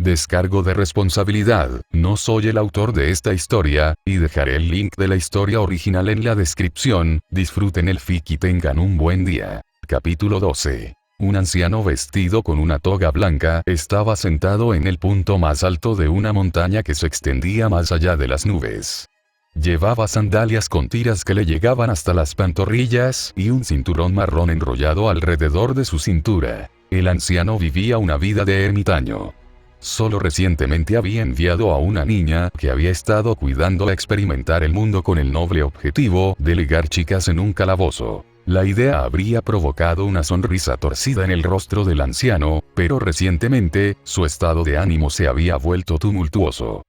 Descargo de responsabilidad, no soy el autor de esta historia, y dejaré el link de la historia original en la descripción. Disfruten el fic y tengan un buen día. Capítulo 12. Un anciano vestido con una toga blanca estaba sentado en el punto más alto de una montaña que se extendía más allá de las nubes. Llevaba sandalias con tiras que le llegaban hasta las pantorrillas y un cinturón marrón enrollado alrededor de su cintura. El anciano vivía una vida de ermitaño. Solo recientemente había enviado a una niña que había estado cuidando a experimentar el mundo con el noble objetivo de ligar chicas en un calabozo. La idea habría provocado una sonrisa torcida en el rostro del anciano, pero recientemente, su estado de ánimo se había vuelto tumultuoso.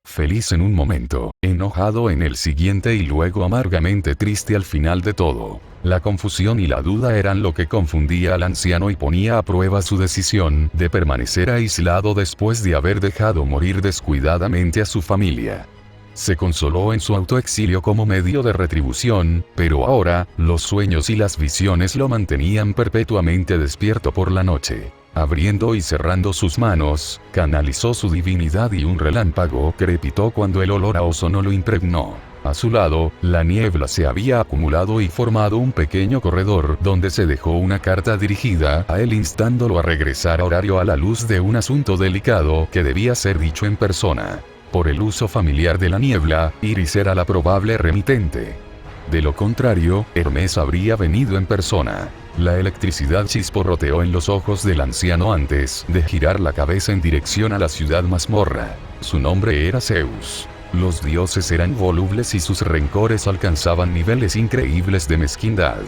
Feliz en un momento, enojado en el siguiente y luego amargamente triste al final de todo. La confusión y la duda eran lo que confundía al anciano y ponía a prueba su decisión de permanecer aislado después de haber dejado morir descuidadamente a su familia. Se consoló en su autoexilio como medio de retribución, pero ahora, los sueños y las visiones lo mantenían perpetuamente despierto por la noche. Abriendo y cerrando sus manos, canalizó su divinidad y un relámpago crepitó cuando el olor a ozono lo impregnó. A su lado, la niebla se había acumulado y formado un pequeño corredor donde se dejó una carta dirigida a él instándolo a regresar a horario a la luz de un asunto delicado que debía ser dicho en persona. Por el uso familiar de la niebla, Iris era la probable remitente. De lo contrario, Hermes habría venido en persona. La electricidad chisporroteó en los ojos del anciano antes de girar la cabeza en dirección a la ciudad mazmorra. Su nombre era Zeus. Los dioses eran volubles y sus rencores alcanzaban niveles increíbles de mezquindad.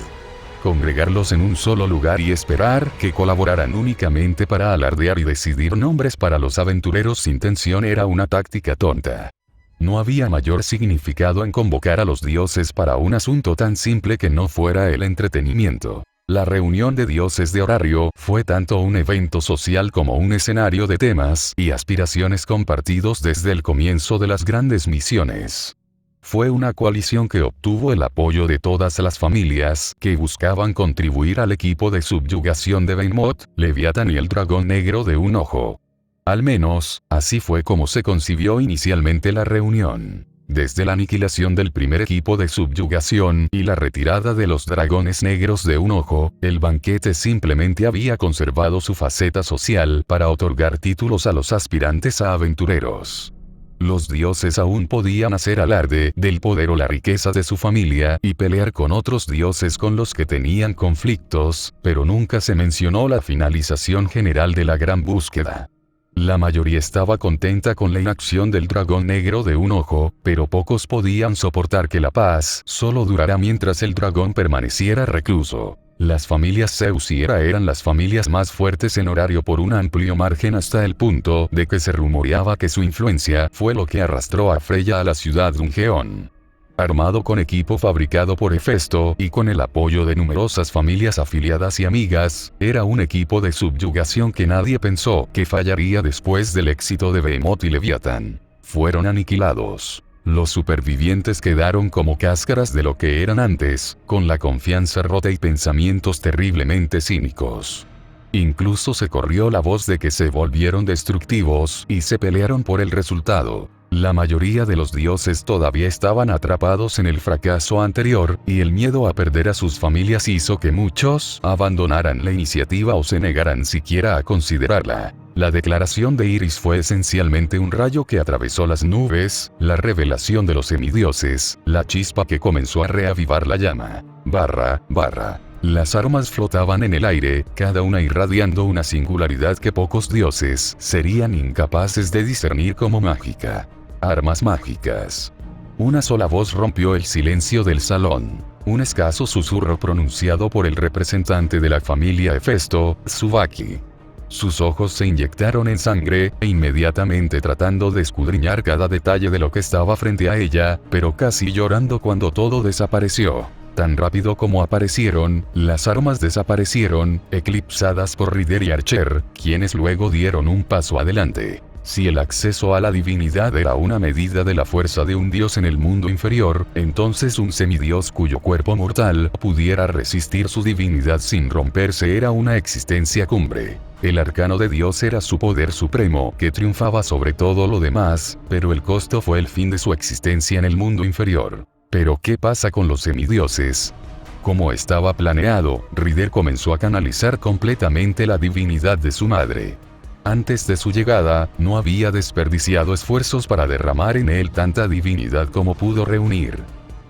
Congregarlos en un solo lugar y esperar que colaboraran únicamente para alardear y decidir nombres para los aventureros sin tensión era una táctica tonta. No había mayor significado en convocar a los dioses para un asunto tan simple que no fuera el entretenimiento. La reunión de dioses de horario fue tanto un evento social como un escenario de temas y aspiraciones compartidos desde el comienzo de las grandes misiones. Fue una coalición que obtuvo el apoyo de todas las familias que buscaban contribuir al equipo de subyugación de Behemoth, Leviatán y el dragón negro de un ojo. Al menos, así fue como se concibió inicialmente la reunión. Desde la aniquilación del primer equipo de subyugación y la retirada de los dragones negros de un ojo, el banquete simplemente había conservado su faceta social para otorgar títulos a los aspirantes a aventureros. Los dioses aún podían hacer alarde del poder o la riqueza de su familia y pelear con otros dioses con los que tenían conflictos, pero nunca se mencionó la finalización general de la gran búsqueda. La mayoría estaba contenta con la inacción del dragón negro de un ojo, pero pocos podían soportar que la paz solo durara mientras el dragón permaneciera recluso. Las familias Zeus y Hera eran las familias más fuertes en horario por un amplio margen hasta el punto de que se rumoreaba que su influencia fue lo que arrastró a Freya a la ciudad de Ungeón. Armado con equipo fabricado por Hefesto y con el apoyo de numerosas familias afiliadas y amigas, era un equipo de subyugación que nadie pensó que fallaría después del éxito de Behemoth y Leviatán. Fueron aniquilados. Los supervivientes quedaron como cáscaras de lo que eran antes, con la confianza rota y pensamientos terriblemente cínicos. Incluso se corrió la voz de que se volvieron destructivos y se pelearon por el resultado. La mayoría de los dioses todavía estaban atrapados en el fracaso anterior, y el miedo a perder a sus familias hizo que muchos abandonaran la iniciativa o se negaran siquiera a considerarla. La declaración de Iris fue esencialmente un rayo que atravesó las nubes, la revelación de los semidioses, la chispa que comenzó a reavivar la llama. Las armas flotaban en el aire, cada una irradiando una singularidad que pocos dioses serían incapaces de discernir como mágica. Armas mágicas. Una sola voz rompió el silencio del salón. Un escaso susurro pronunciado por el representante de la familia Hefesto, Tsubaki. Sus ojos se inyectaron en sangre, e inmediatamente tratando de escudriñar cada detalle de lo que estaba frente a ella, pero casi llorando cuando todo desapareció. Tan rápido como aparecieron, las armas desaparecieron, eclipsadas por Ryder y Archer, quienes luego dieron un paso adelante. Si el acceso a la divinidad era una medida de la fuerza de un dios en el mundo inferior, entonces un semidios cuyo cuerpo mortal pudiera resistir su divinidad sin romperse era una existencia cumbre. El arcano de Dios era su poder supremo que triunfaba sobre todo lo demás, pero el costo fue el fin de su existencia en el mundo inferior. Pero ¿qué pasa con los semidioses? Como estaba planeado, Rider comenzó a canalizar completamente la divinidad de su madre. Antes de su llegada, no había desperdiciado esfuerzos para derramar en él tanta divinidad como pudo reunir.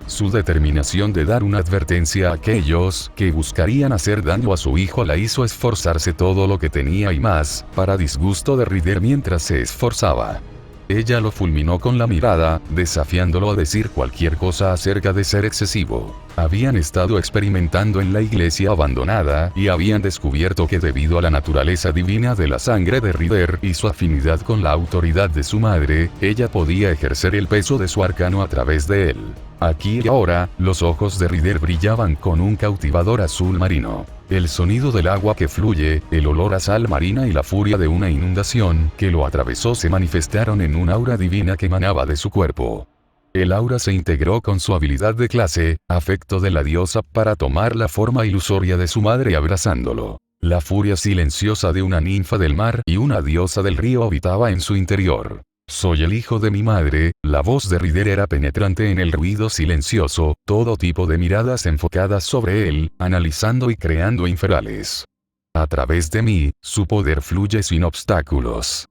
Su determinación de dar una advertencia a aquellos que buscarían hacer daño a su hijo la hizo esforzarse todo lo que tenía y más, para disgusto de Rider mientras se esforzaba. Ella lo fulminó con la mirada, desafiándolo a decir cualquier cosa acerca de ser excesivo. Habían estado experimentando en la iglesia abandonada y habían descubierto que debido a la naturaleza divina de la sangre de Rider y su afinidad con la autoridad de su madre, ella podía ejercer el peso de su arcano a través de él. Aquí y ahora, los ojos de Rider brillaban con un cautivador azul marino. El sonido del agua que fluye, el olor a sal marina y la furia de una inundación que lo atravesó se manifestaron en un aura divina que emanaba de su cuerpo. El aura se integró con su habilidad de clase, afecto de la diosa para tomar la forma ilusoria de su madre abrazándolo. La furia silenciosa de una ninfa del mar y una diosa del río habitaba en su interior. Soy el hijo de mi madre, la voz de Rider era penetrante en el ruido silencioso, todo tipo de miradas enfocadas sobre él, analizando y creando inferales. A través de mí, su poder fluye sin obstáculos.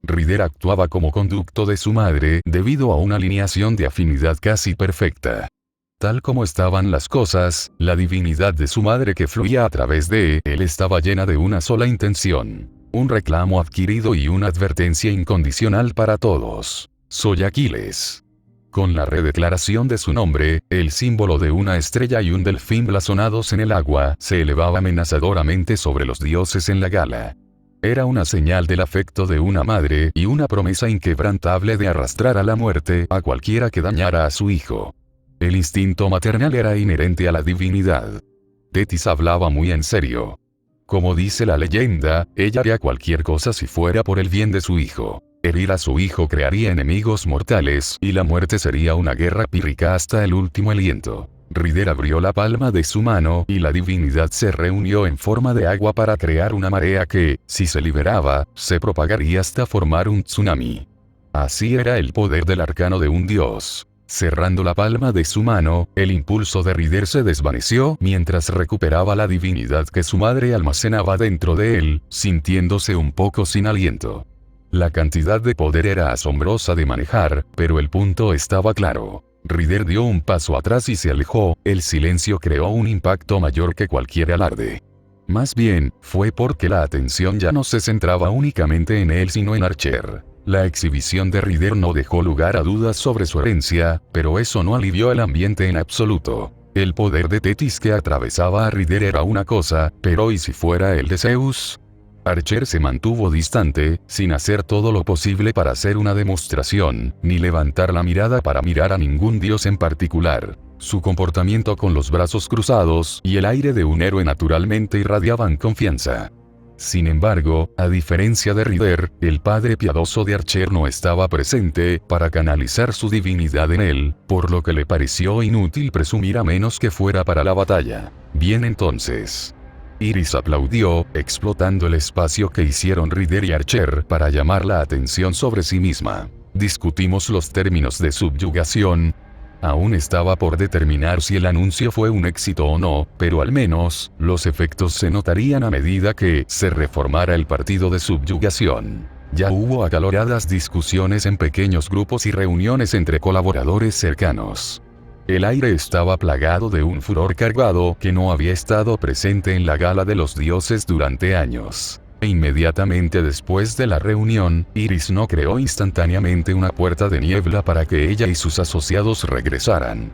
Rider actuaba como conducto de su madre debido a una alineación de afinidad casi perfecta. Tal como estaban las cosas, la divinidad de su madre que fluía a través de él estaba llena de una sola intención. Un reclamo adquirido y una advertencia incondicional para todos. Soy Aquiles. Con la redeclaración de su nombre, el símbolo de una estrella y un delfín blasonados en el agua se elevaba amenazadoramente sobre los dioses en la gala. Era una señal del afecto de una madre y una promesa inquebrantable de arrastrar a la muerte a cualquiera que dañara a su hijo. El instinto maternal era inherente a la divinidad. Tetis hablaba muy en serio. Como dice la leyenda, ella haría cualquier cosa si fuera por el bien de su hijo. Herir a su hijo crearía enemigos mortales y la muerte sería una guerra pírrica hasta el último aliento. Rider abrió la palma de su mano y la divinidad se reunió en forma de agua para crear una marea que, si se liberaba, se propagaría hasta formar un tsunami. Así era el poder del arcano de un dios. Cerrando la palma de su mano, el impulso de Rider se desvaneció mientras recuperaba la divinidad que su madre almacenaba dentro de él, sintiéndose un poco sin aliento. La cantidad de poder era asombrosa de manejar, pero el punto estaba claro. Rider dio un paso atrás y se alejó, el silencio creó un impacto mayor que cualquier alarde. Más bien, fue porque la atención ya no se centraba únicamente en él sino en Archer. La exhibición de Rider no dejó lugar a dudas sobre su herencia, pero eso no alivió el ambiente en absoluto. El poder de Tetis que atravesaba a Rider era una cosa, pero ¿y si fuera el de Zeus? Archer se mantuvo distante, sin hacer todo lo posible para hacer una demostración, ni levantar la mirada para mirar a ningún dios en particular. Su comportamiento con los brazos cruzados y el aire de un héroe naturalmente irradiaban confianza. Sin embargo, a diferencia de Rider, el padre piadoso de Archer no estaba presente para canalizar su divinidad en él, por lo que le pareció inútil presumir a menos que fuera para la batalla. Bien entonces. Iris aplaudió, explotando el espacio que hicieron Rider y Archer para llamar la atención sobre sí misma. Discutimos los términos de subyugación. Aún estaba por determinar si el anuncio fue un éxito o no, pero al menos, los efectos se notarían a medida que se reformara el partido de subyugación. Ya hubo acaloradas discusiones en pequeños grupos y reuniones entre colaboradores cercanos. El aire estaba plagado de un furor cargado que no había estado presente en la gala de los dioses durante años. E inmediatamente después de la reunión, Iris no creó instantáneamente una puerta de niebla para que ella y sus asociados regresaran.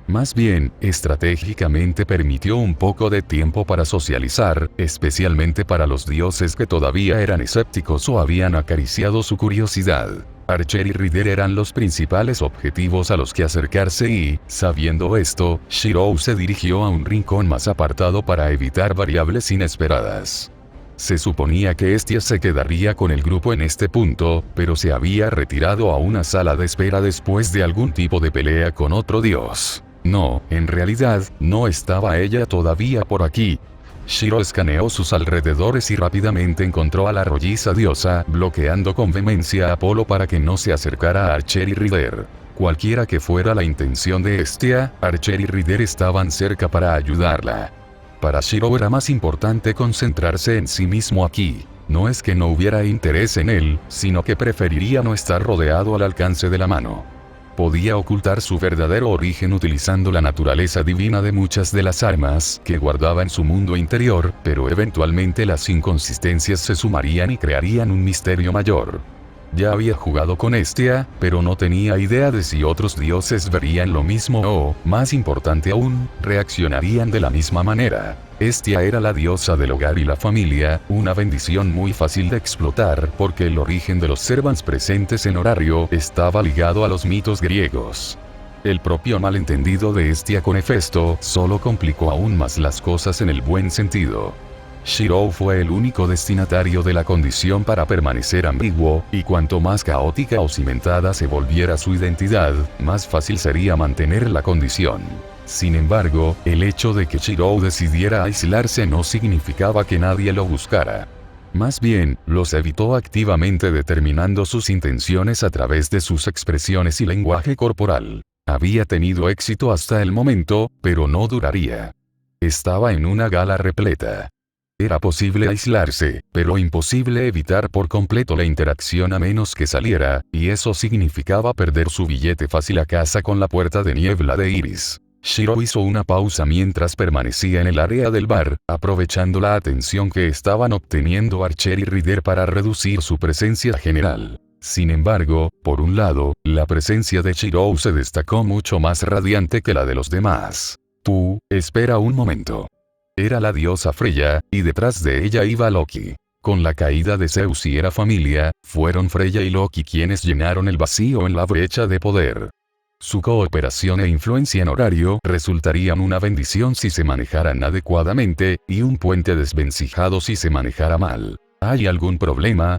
Más bien, estratégicamente permitió un poco de tiempo para socializar, especialmente para los dioses que todavía eran escépticos o habían acariciado su curiosidad. Archer y Rider eran los principales objetivos a los que acercarse y, sabiendo esto, Shirou se dirigió a un rincón más apartado para evitar variables inesperadas. Se suponía que Hestia se quedaría con el grupo en este punto, pero se había retirado a una sala de espera después de algún tipo de pelea con otro dios. No, en realidad, no estaba ella todavía por aquí. Shiro escaneó sus alrededores y rápidamente encontró a la rolliza diosa, bloqueando con vehemencia a Apolo para que no se acercara a Archer y Rider. Cualquiera que fuera la intención de Hestia, Archer y Rider estaban cerca para ayudarla. Para Shiro era más importante concentrarse en sí mismo aquí. No es que no hubiera interés en él, sino que preferiría no estar rodeado al alcance de la mano. Podía ocultar su verdadero origen utilizando la naturaleza divina de muchas de las armas que guardaba en su mundo interior, pero eventualmente las inconsistencias se sumarían y crearían un misterio mayor. Ya había jugado con Hestia, pero no tenía idea de si otros dioses verían lo mismo o, más importante aún, reaccionarían de la misma manera. Hestia era la diosa del hogar y la familia, una bendición muy fácil de explotar porque el origen de los servants presentes en Horario estaba ligado a los mitos griegos. El propio malentendido de Hestia con Hefesto solo complicó aún más las cosas en el buen sentido. Shiro fue el único destinatario de la condición para permanecer ambiguo, y cuanto más caótica o cimentada se volviera su identidad, más fácil sería mantener la condición. Sin embargo, el hecho de que Shiro decidiera aislarse no significaba que nadie lo buscara. Más bien, los evitó activamente determinando sus intenciones a través de sus expresiones y lenguaje corporal. Había tenido éxito hasta el momento, pero no duraría. Estaba en una gala repleta. Era posible aislarse, pero imposible evitar por completo la interacción a menos que saliera, y eso significaba perder su billete fácil a casa con la puerta de niebla de Iris. Shiro hizo una pausa mientras permanecía en el área del bar, aprovechando la atención que estaban obteniendo Archer y Rider para reducir su presencia general. Sin embargo, por un lado, la presencia de Shiro se destacó mucho más radiante que la de los demás. Espera un momento. Era la diosa Freya, y detrás de ella iba Loki. Con la caída de Zeus y era familia, fueron Freya y Loki quienes llenaron el vacío en la brecha de poder. Su cooperación e influencia en Horario resultarían una bendición si se manejaran adecuadamente, y un puente desvencijado si se manejara mal. ¿Hay algún problema?,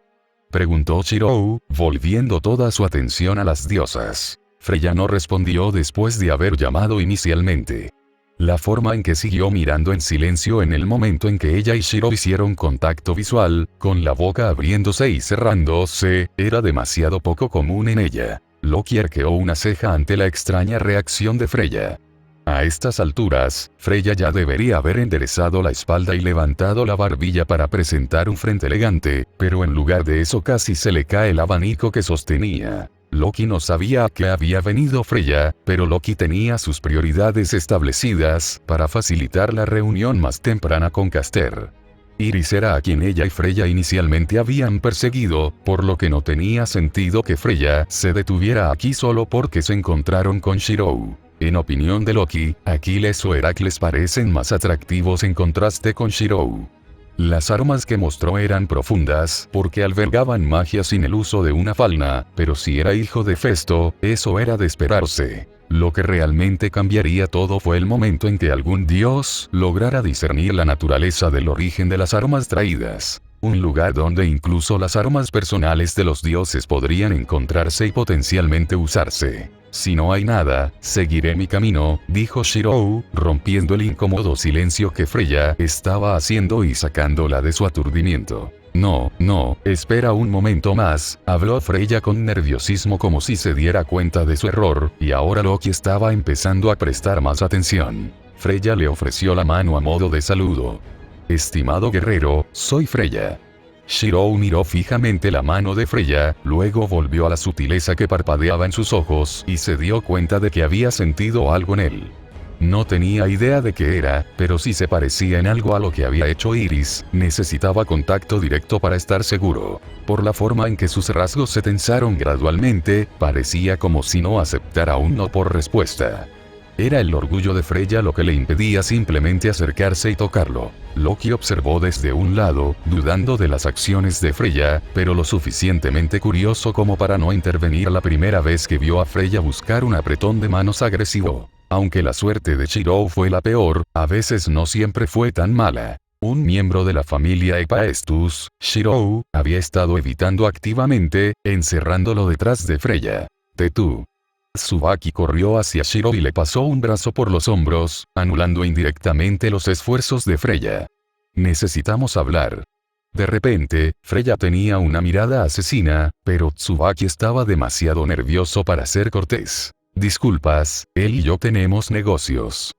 preguntó Shiro, volviendo toda su atención a las diosas. Freya no respondió después de haber llamado inicialmente. La forma en que siguió mirando en silencio en el momento en que ella y Shiro hicieron contacto visual, con la boca abriéndose y cerrándose, era demasiado poco común en ella. Loki arqueó una ceja ante la extraña reacción de Freya. A estas alturas, Freya ya debería haber enderezado la espalda y levantado la barbilla para presentar un frente elegante, pero en lugar de eso casi se le cae el abanico que sostenía. Loki no sabía a qué había venido Freya, pero Loki tenía sus prioridades establecidas para facilitar la reunión más temprana con Caster. Iris era a quien ella y Freya inicialmente habían perseguido, por lo que no tenía sentido que Freya se detuviera aquí solo porque se encontraron con Shiro. En opinión de Loki, Aquiles o Heracles parecen más atractivos en contraste con Shiro. Las armas que mostró eran profundas porque albergaban magia sin el uso de una falna, pero si era hijo de Hefesto, eso era de esperarse. Lo que realmente cambiaría todo fue el momento en que algún dios lograra discernir la naturaleza del origen de las armas traídas. Un lugar donde incluso las armas personales de los dioses podrían encontrarse y potencialmente usarse. Si no hay nada, seguiré mi camino, dijo Shiro, rompiendo el incómodo silencio que Freya estaba haciendo y sacándola de su aturdimiento. No, espera un momento más, habló Freya con nerviosismo como si se diera cuenta de su error, y ahora Loki estaba empezando a prestar más atención. Freya le ofreció la mano a modo de saludo. Estimado guerrero, soy Freya. Shiro miró fijamente la mano de Freya, luego volvió a la sutileza que parpadeaba en sus ojos y se dio cuenta de que había sentido algo en él. No tenía idea de qué era, pero si se parecía en algo a lo que había hecho Iris, necesitaba contacto directo para estar seguro. Por la forma en que sus rasgos se tensaron gradualmente, parecía como si no aceptara un no por respuesta. Era el orgullo de Freya lo que le impedía simplemente acercarse y tocarlo. Loki observó desde un lado, dudando de las acciones de Freya, pero lo suficientemente curioso como para no intervenir la primera vez que vio a Freya buscar un apretón de manos agresivo. Aunque la suerte de Shiro fue la peor, a veces no siempre fue tan mala. Un miembro de la familia Hephaestus, Shirou, había estado evitando activamente, encerrándolo detrás de Freya. Tetú. Tsubaki corrió hacia Shirou y le pasó un brazo por los hombros, anulando indirectamente los esfuerzos de Freya. Necesitamos hablar. De repente, Freya tenía una mirada asesina, pero Tsubaki estaba demasiado nervioso para ser cortés. Disculpas, él y yo tenemos negocios.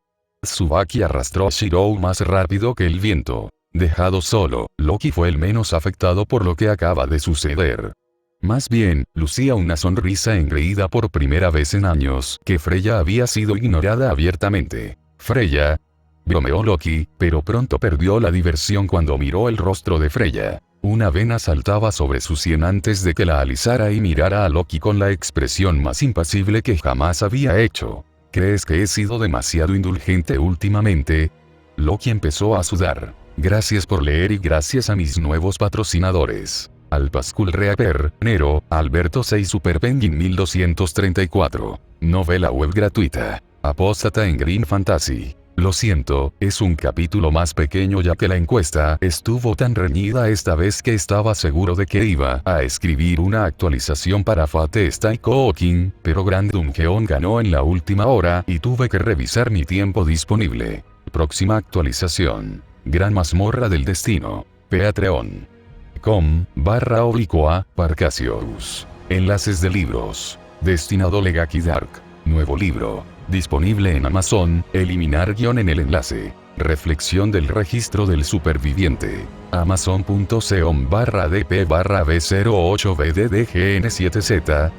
Tsubaki arrastró a Shirou más rápido que el viento. Dejado solo, Loki fue el menos afectado por lo que acaba de suceder. Más bien, lucía una sonrisa engreída por primera vez en años, que Freya había sido ignorada abiertamente. Freya, bromeó Loki, pero pronto perdió la diversión cuando miró el rostro de Freya. Una vena saltaba sobre su sien antes de que la alisara y mirara a Loki con la expresión más impasible que jamás había hecho. ¿Crees que he sido demasiado indulgente últimamente? Loki empezó a sudar. Gracias por leer y gracias a mis nuevos patrocinadores. Alpascul Reaper, Nero, Alberto 6 Super Penguin 1234. Novela web gratuita. Apóstata en Green Fantasy. Lo siento, es un capítulo más pequeño ya que la encuesta estuvo tan reñida esta vez que estaba seguro de que iba a escribir una actualización para Fate Stay Cooking, pero Grand Dungeon ganó en la última hora y tuve que revisar mi tiempo disponible. Próxima actualización. Gran Mazmorra del Destino. Patreon.com/Parcasius. Enlaces de libros. Destinado Legaki Dark. Nuevo libro. Disponible en Amazon, eliminar guión en el enlace. Reflexión del registro del superviviente. Amazon.com/dp/b08bddgn7z,